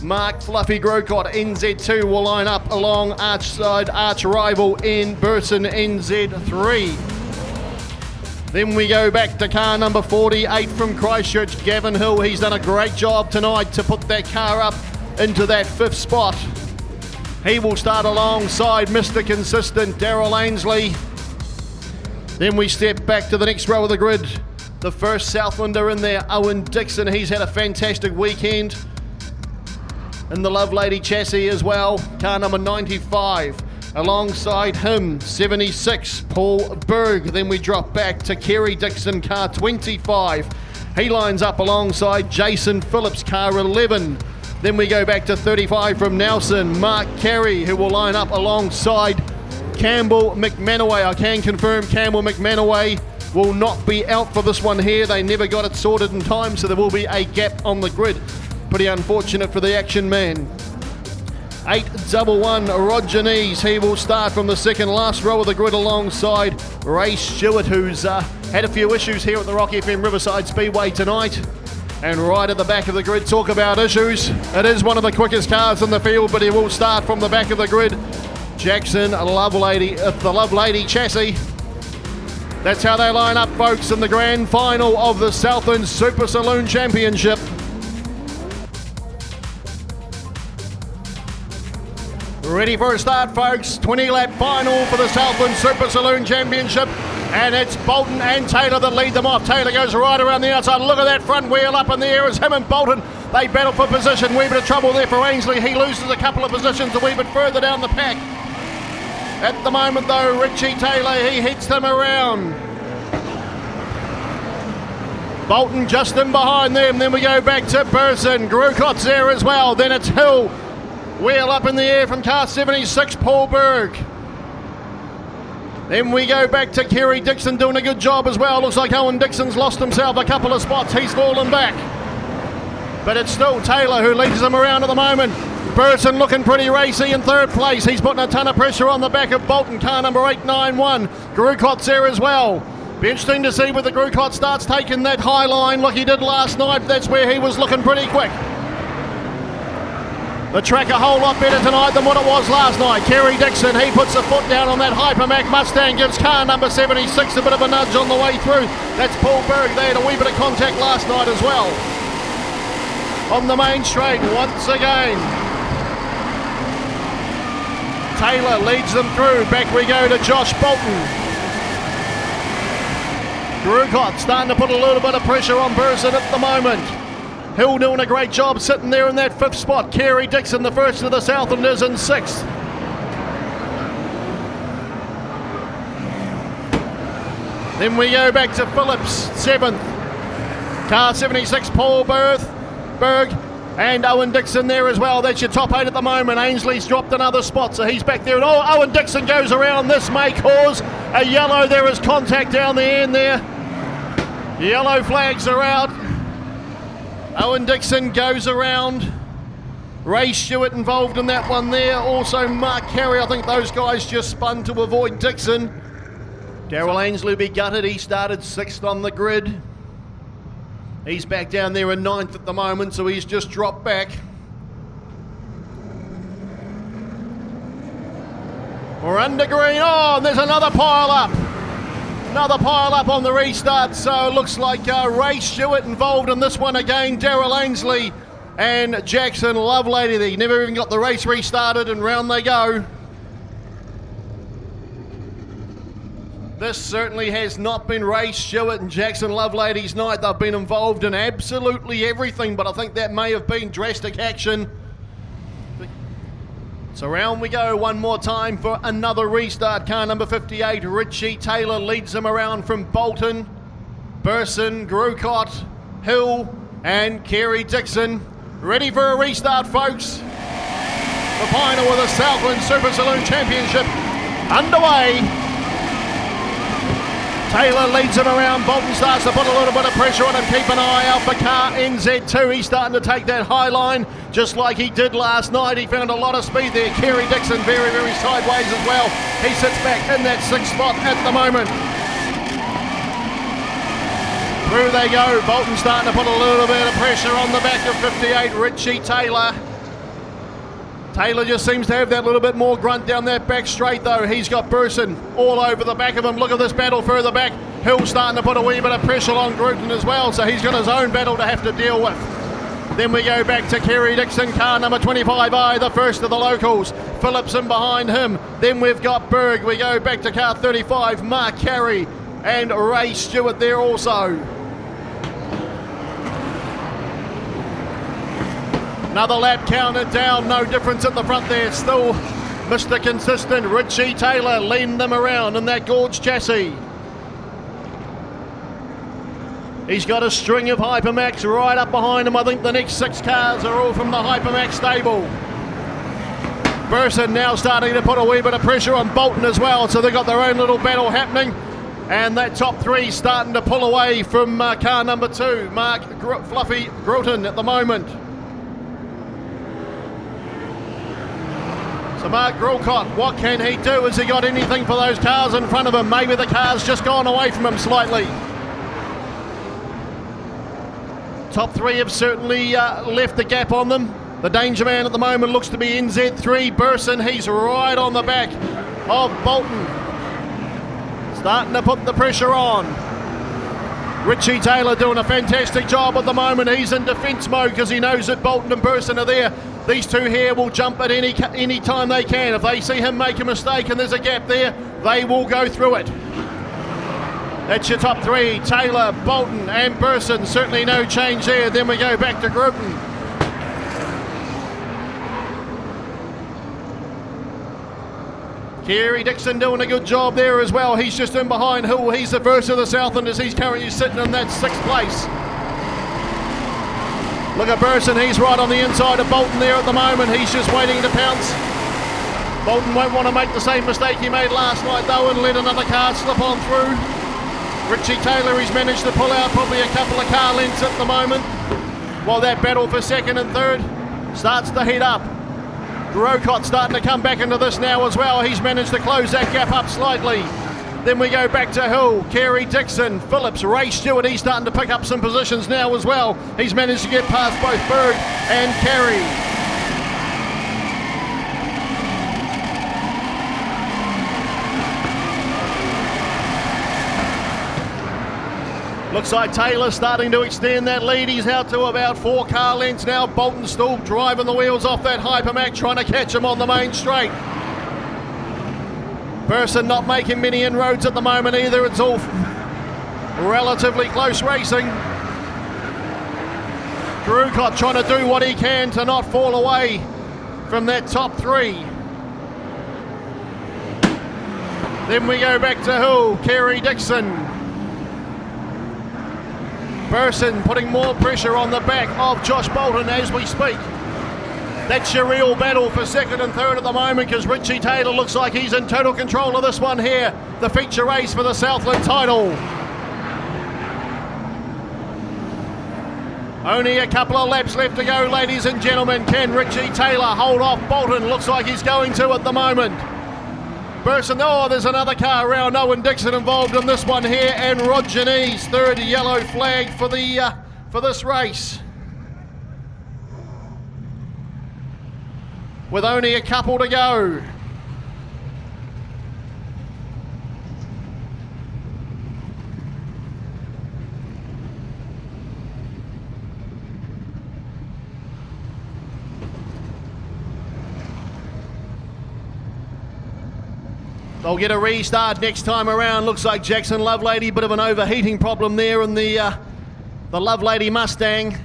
Mark Fluffy Grocott, NZ2, will line up along arch rival in Burton, NZ3. Then we go back to car number 48 from Christchurch, Gavin Hill. He's done a great job tonight to put that car up into that 5th spot. He will start alongside Mr. Consistent, Daryl Ainsley. Then we step back to the next row of the grid. The first Southlander in there, Owen Dixon. He's had a fantastic weekend. And the Love Lady chassis as well, car number 95. Alongside him, 76, Paul Berg. Then we drop back to Kerry Dixon, car 25. He lines up alongside Jason Phillips, car 11. Then we go back to 35 from Nelson, Mark Carey, who will line up alongside Campbell McManaway. I can confirm Campbell McManaway will not be out for this one here. They never got it sorted in time, so there will be a gap on the grid. Pretty unfortunate for the action man. 811 Roger Nees, he will start from the second last row of the grid alongside Ray Stewart, who's had a few issues here at the Rock FM Riverside Speedway tonight. And right at the back of the grid, talk about issues. It is one of the quickest cars in the field, but he will start from the back of the grid. Jackson Lovelady, the Lovelady chassis. That's how they line up, folks, in the grand final of the Southland Super Saloon Championship. Ready for a start, folks. 20-lap final for the Southland Super Saloon Championship. And it's Bolton and Taylor that lead them off. Taylor goes right around the outside. Look at that front wheel up in the air as him and Bolton. They battle for position. Wee bit of trouble there for Ainsley. He loses a couple of positions a wee bit further down the pack. At the moment, though, Richie Taylor, he hits them around. Bolton just in behind them. Then we go back to Burson. Grucott's there as well. Then it's Hill. Wheel up in the air from car 76, Paul Berg. Then we go back to Kerry Dixon doing a good job as well. Looks like Owen Dixon's lost himself a couple of spots. He's fallen back. But it's still Taylor who leads them around at the moment. Burton looking pretty racy in third place. He's putting a ton of pressure on the back of Bolton, car number 891. Grucott's there as well. Be interesting to see whether Grucott starts taking that high line like he did last night. That's where he was looking pretty quick. The track a whole lot better tonight than what it was last night. Kerry Dixon, he puts a foot down on that Hypermac Mustang, gives car number 76 a bit of a nudge on the way through. That's Paul Berg. They had a wee bit of contact last night as well. On the main straight once again. Taylor leads them through. Back we go to Josh Bolton. Grucott starting to put a little bit of pressure on Burson at the moment. Hill doing a great job sitting there in that 5th spot. Kerry Dixon, the first of the Southlanders, in 6th. Then we go back to Phillips, 7th. Car 76, Paul Berg, and Owen Dixon there as well. That's your top 8 at the moment. Ainsley's dropped another spot, so he's back there. And Owen Dixon goes around. This may cause a yellow. There is contact down the end there. Yellow flags are out. Owen Dixon goes around. Ray Stewart involved in that one there. Also Mark Carey. I think those guys just spun to avoid Dixon. Daryl Ainsley will be gutted. He started 6th on the grid. He's back down there in 9th at the moment, so he's just dropped back. We're under green. Oh, and there's another pile up. Another pile up on the restart, so it looks like Ray Stewart involved in this one again. Daryl Ainsley and Jackson Lovelady. They never even got the race restarted, and round they go. This certainly has not been Ray Stewart and Jackson Lovelady's night. They've been involved in absolutely everything, but I think that may have been drastic action. So round we go one more time for another restart. Car number 58, Richie Taylor, leads them around from Bolton, Burson, Grucott, Hill and Kerry Dixon. Ready for a restart, folks. The final of the Southland Super Saloon Championship underway. Taylor leads him around. Bolton starts to put a little bit of pressure on him. Keep an eye out for car NZ2. He's starting to take that high line just like he did last night. He found a lot of speed there. Kerry Dixon very, very sideways as well. He sits back in that 6th spot at the moment. Through they go. Bolton starting to put a little bit of pressure on the back of 58, Richie Taylor. Taylor just seems to have that little bit more grunt down that back straight though. He's got Burson all over the back of him. Look at this battle further back. Hill starting to put a wee bit of pressure on Gruton as well, so he's got his own battle to have to deal with. Then we go back to Kerry Dixon, car number 25i, the first of the locals. Phillips in behind him. Then we've got Berg. We go back to car 35, Mark Carey and Ray Stewart there also. Another lap counted down, no difference at the front there. Still Mr. Consistent, Richie Taylor leading them around in that Gorge chassis. He's got a string of Hypermax right up behind him. I think the next 6 cars are all from the Hypermax stable. Burson now starting to put a wee bit of pressure on Bolton as well, so they've got their own little battle happening. And that top 3 starting to pull away from car number 2, Mark Fluffy Gruton at the moment. So Mark Grucott, what can he do? Has he got anything for those cars in front of him? Maybe the car's just gone away from him slightly. Top 3 have certainly left the gap on them. The danger man at the moment looks to be NZ3, Burson. He's right on the back of Bolton. Starting to put the pressure on. Richie Taylor doing a fantastic job at the moment. He's in defence mode because he knows that Bolton and Burson are there. These 2 here will jump at any time they can. If they see him make a mistake and there's a gap there, they will go through it. That's your top 3, Taylor, Bolton and Burson. Certainly no change there. Then we go back to Gruton. Kerry Dixon doing a good job there as well. He's just in behind Hill. He's the first of the Southlanders. He's currently sitting in that 6th place. Look at Burson. He's right on the inside of Bolton there at the moment. He's just waiting to pounce. Bolton won't want to make the same mistake he made last night though and let another car slip on through. Richie Taylor, he's managed to pull out probably a couple of car lengths at the moment, while that battle for 2nd and 3rd starts to heat up. Grocott starting to come back into this now as well. He's managed to close that gap up slightly. Then we go back to Hill, Kerry Dixon, Phillips, Ray Stewart. He's starting to pick up some positions now as well. He's managed to get past both Berg and Kerry. Looks like Taylor's starting to extend that lead. He's out to about 4 car lengths now. Bolton still driving the wheels off that Hypermac, trying to catch him on the main straight. Burson not making many inroads at the moment either. It's all relatively close racing. Drewcott trying to do what he can to not fall away from that top 3. Then we go back to Hill, Kerry Dixon. Burson putting more pressure on the back of Josh Bolton as we speak. That's your real battle for second and third at the moment, because Richie Taylor looks like he's in total control of this one here. The feature race for the Southland title. Only a couple of laps left to go, ladies and gentlemen. Can Richie Taylor hold off Bolton? Looks like he's going to at the moment. Burson, oh, there's another car around. Owen Dixon involved in this one here, and Rod Janice, third yellow flag for this race. With only a couple to go. They'll get a restart next time around. Looks like Jackson Lovelady, bit of an overheating problem there in the Lovelady Mustang.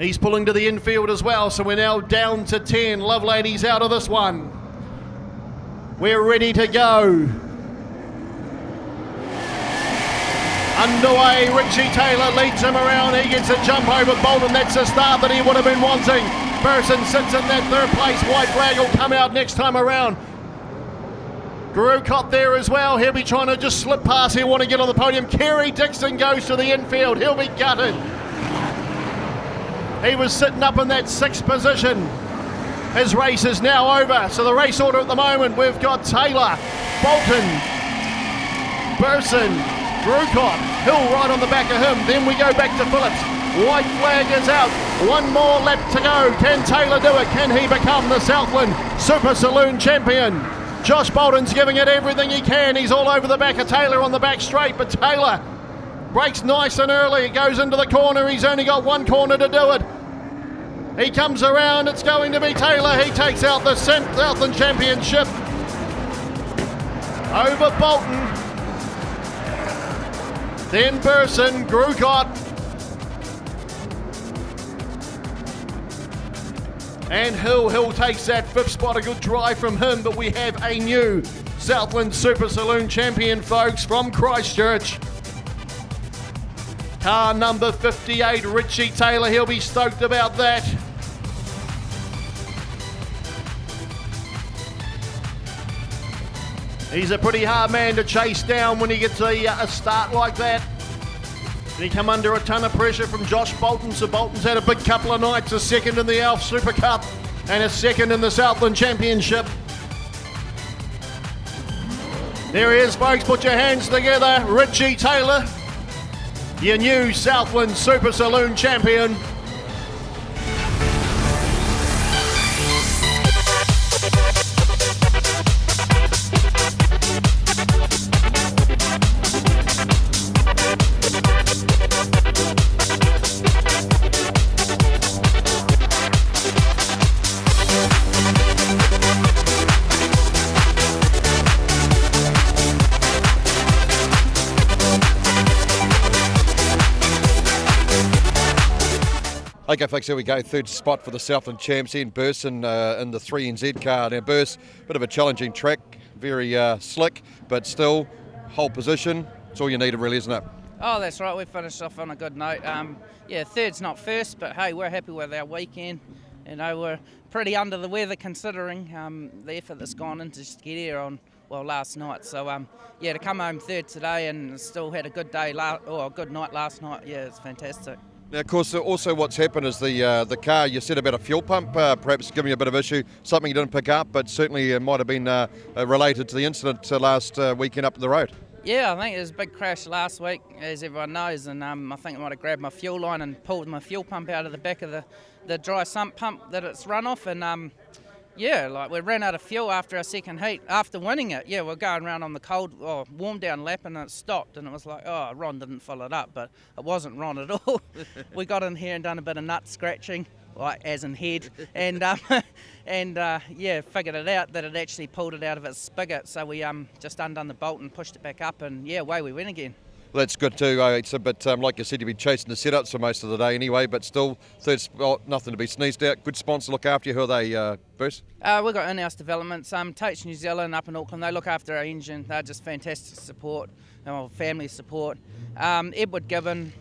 He's pulling to the infield as well, so we're now down to 10. Lovelady's out of this one. We're ready to go. Underway, Richie Taylor leads him around. He gets a jump over Bolton. That's the start that he would have been wanting. Burson sits in that third place. White flag will come out next time around. Drewcott there as well. He'll be trying to just slip past. He'll want to get on the podium. Kerry Dixon goes to the infield. He'll be gutted. He was sitting up in that 6th position. His race is now over. So the race order at the moment, we've got Taylor, Bolton, Burson, Drewcott, Hill right on the back of him. Then we go back to Phillips. White flag is out. One more lap to go. Can Taylor do it? Can he become the Southland Super Saloon champion? Josh Bolton's giving it everything he can. He's all over the back of Taylor on the back straight, but Taylor brakes nice and early. It goes into the corner. He's only got one corner to do it. He comes around. It's going to be Taylor. He takes out the Southland Championship over Bolton. Then Burson, Drewcott, and Hill takes that 5th spot. A good drive from him, but we have a new Southland Super Saloon champion, folks, from Christchurch. Car number 58, Richie Taylor. He'll be stoked about that. He's a pretty hard man to chase down when he gets a start like that. And he come under a ton of pressure from Josh Bolton. So Bolton's had a big couple of nights, a second in the Alf Super Cup and a second in the Southland Championship. There he is, folks. Put your hands together. Richie Taylor, your new Southland Super Saloon champion. Okay, folks, here we go. 3rd spot for the Southland champs. Ian Burson in the 3NZ car. Now, Burse, bit of a challenging track, very slick, but still, whole position. It's all you need, really, isn't it? Oh, that's right. We finished off on a good note. Yeah, 3rd's not first, but hey, we're happy with our weekend. You know, we're pretty under the weather considering the effort that's gone into just get here on, well, last night. So, yeah, to come home 3rd today and still had a good day, a good night last night, yeah, it's fantastic. Now, of course, also what's happened is the car, you said about a fuel pump, perhaps giving you a bit of issue, something you didn't pick up, but certainly it might have been related to the incident last weekend up the road. Yeah, I think there was a big crash last week, as everyone knows, and I think I might have grabbed my fuel line and pulled my fuel pump out of the back of the dry sump pump that it's run off, and Yeah, like we ran out of fuel after our second heat, after winning it. Yeah, we're going around on the cold, warm down lap, and it stopped, and it was like, oh, Ron didn't fill it up, but it wasn't Ron at all. We got in here and done a bit of nut scratching, like as in head, and yeah, figured it out that it actually pulled it out of its spigot, so we just undone the bolt and pushed it back up, and yeah, away we went again. Well, that's good too, it's a bit, like you said, you've been chasing the setups for most of the day anyway, but still, third spot, nothing to be sneezed at. Good sponsor look after you. Who are they, Bruce? We've got in-house developments. Tate's New Zealand up in Auckland, they look after our engine. They're just fantastic support, family support. Edward Gibbon,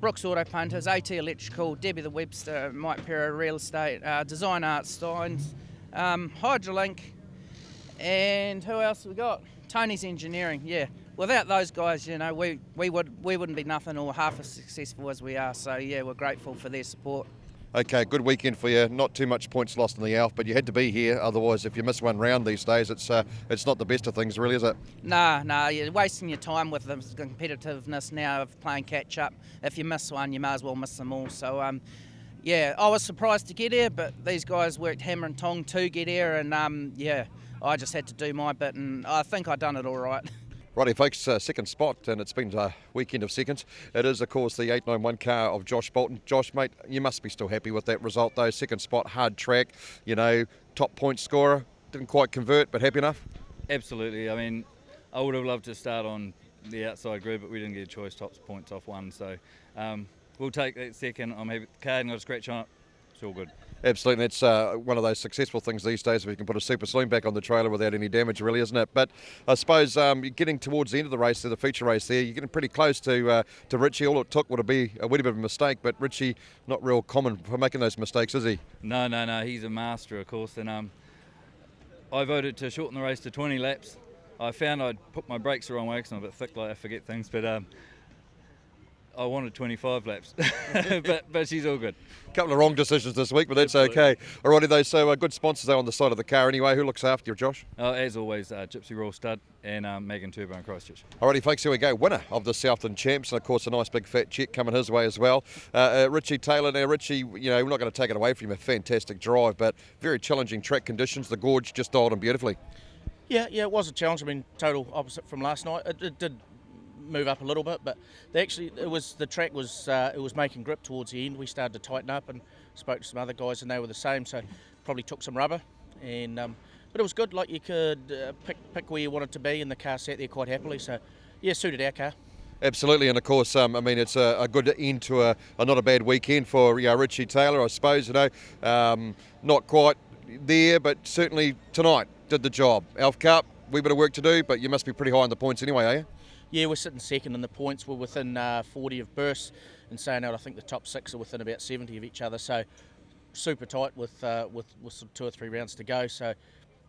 Brooks Auto Punters, AT Electrical, Debbie the Webster, Mike Perra Real Estate, Design Art Steins, Hydrolink, and who else we got? Tony's Engineering, yeah. Without those guys, you know, we wouldn't be nothing or half as successful as we are. So yeah, we're grateful for their support. Okay, good weekend for you. Not too much points lost in the Alf, but you had to be here. Otherwise, if you miss one round these days, it's not the best of things, really, is it? Nah, you're wasting your time with the competitiveness now of playing catch up. If you miss one, you may as well miss them all. So yeah, I was surprised to get here, but these guys worked hammer and tong to get here, and yeah, I just had to do my bit, and I think I done it all right. Righty folks, second spot, and it's been a weekend of seconds. It is, of course, the 891 car of Josh Bolton. Josh, mate, you must be still happy with that result, though. Second spot, hard track, you know, top point scorer. Didn't quite convert, but happy enough? Absolutely. I mean, I would have loved to start on the outside group, but we didn't get a choice. Tops points off one, so we'll take that second. I'm happy. The car hadn't got a scratch on it. It's all good. Absolutely, that's one of those successful things these days, if you can put a Super Saloon back on the trailer without any damage, really, isn't it? But I suppose you're getting towards the end of the race, the feature race there, you're getting pretty close to Richie. All it took would be a wee bit of a mistake, but Richie, not real common for making those mistakes, is he? No, he's a master, of course, and I voted to shorten the race to 20 laps. I found I'd put my brakes the wrong way because I'm a bit thick, like I forget things, but I wanted 25 laps, but she's all good. A couple of wrong decisions this week, but that's okay. Alrighty, though, so good sponsors there on the side of the car anyway. Who looks after you, Josh? As always, Gypsy Royal Stud and Megan Turbo in Christchurch. Alrighty, folks, here we go. Winner of the Southland Champs, and of course a nice big fat cheque coming his way as well. Richie Taylor. Now, Richie, you know, we're not going to take it away from him. A fantastic drive, but very challenging track conditions. The gorge just dialed him beautifully. Yeah, it was a challenge. I mean, total opposite from last night. It did move up a little bit, but the track was making grip towards the end. We started to tighten up and spoke to some other guys, and they were the same. So probably took some rubber, and but it was good. Like you could pick where you wanted to be, and the car sat there quite happily. So yeah, suited our car. Absolutely, and of course, I mean, it's a good end to a not a bad weekend for Richie Taylor, I suppose. You know, not quite there, but certainly tonight did the job. Alf Cup, wee bit of work to do, but you must be pretty high on the points anyway, are you? Yeah, we're sitting second in the points. We're within 40 of Burst, and saying out, I think the top 6 are within about 70 of each other. So super tight with sort of 2 or 3 rounds to go. So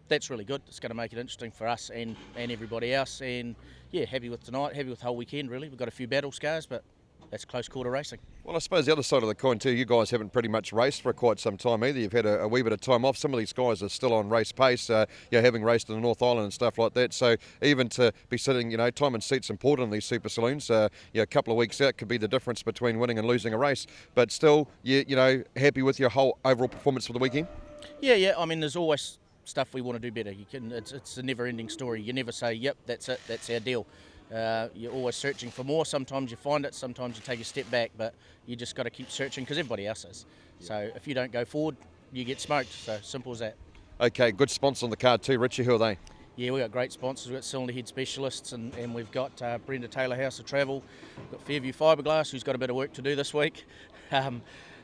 that's really good. It's going to make it interesting for us and everybody else. And yeah, happy with tonight, happy with the whole weekend. Really, we've got a few battle scars, but that's close quarter racing. Well, I suppose the other side of the coin too, you guys haven't pretty much raced for quite some time either. You've had a wee bit of time off. Some of these guys are still on race pace, having raced in the North Island and stuff like that. So even to be sitting, you know, time and seat's important in these Super Saloons. A couple of weeks out could be the difference between winning and losing a race. But still, you know, happy with your whole overall performance for the weekend? Yeah. I mean, there's always stuff we want to do better. It's a never-ending story. You never say, yep, that's it, that's our deal. You're always searching for more. Sometimes you find it, sometimes you take a step back, but you just got to keep searching because everybody else is. So if you don't go forward, you get smoked. So simple as that. Okay, good sponsors on the card too, Richie. Who are they? Yeah, we've got great sponsors. We've got Cylinder Head Specialists, and we've got Brenda Taylor House of Travel. We've got Fairview Fiberglass, who's got a bit of work to do this week.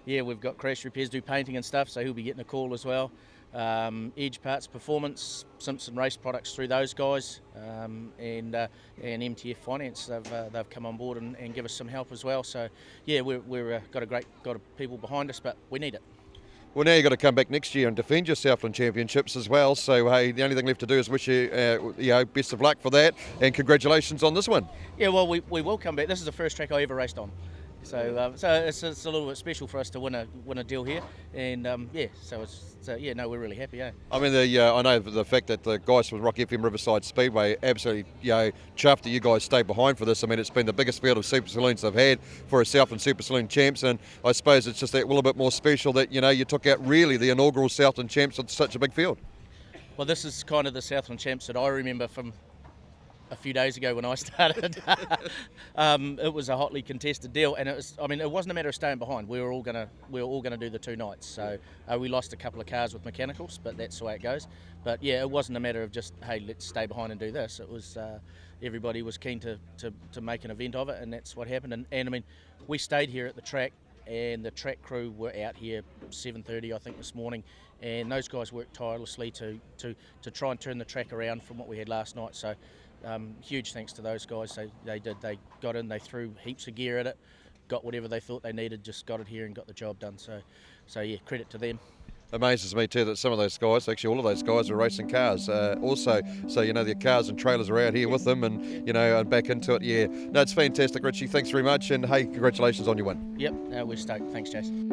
We've got Crash Repairs, do painting and stuff, so he'll be getting a call as well. Edge Parts Performance, Simpson Race Products through those guys, and MTF Finance. They've come on board and give us some help as well. So yeah, we're got a great people behind us, but we need it. Well, now you've got to come back next year and defend your Southland Championships as well. So hey, the only thing left to do is wish you, best of luck for that, and congratulations on this one. Yeah, well, we will come back. This is the first track I ever raced on. So it's a little bit special for us to win a deal here, and we're really happy. I mean, I know the fact that the guys from Rock FM Riverside Speedway absolutely chuffed that you guys stayed behind for this. I mean, it's been the biggest field of Super Saloons they've had for a Southland Super Saloon Champs, and I suppose it's just that little bit more special that you took out really the inaugural Southland Champs with such a big field. Well, this is kind of the Southland Champs that I remember from a few days ago when I started. It was a hotly contested deal, and it wasn't a matter of staying behind. We were all gonna do the 2 nights. So we lost a couple of cars with mechanicals, but that's the way it goes. But yeah, it wasn't a matter of just, hey, let's stay behind and do this. It was everybody was keen to make an event of it, and that's what happened. And I mean, we stayed here at the track, and the track crew were out here 7:30 I think this morning, and those guys worked tirelessly to try and turn the track around from what we had last night. So huge thanks to those guys. They got in, they threw heaps of gear at it, got whatever they thought they needed, just got it here and got the job done. So yeah, credit to them. Amazes me too that some of those guys, actually all of those guys, are racing cars also. So their cars and trailers are out here with them, and and back into it. Yeah, no, it's fantastic, Richie. Thanks very much, and hey, congratulations on your win. Yep, we're stoked. Thanks, Jason.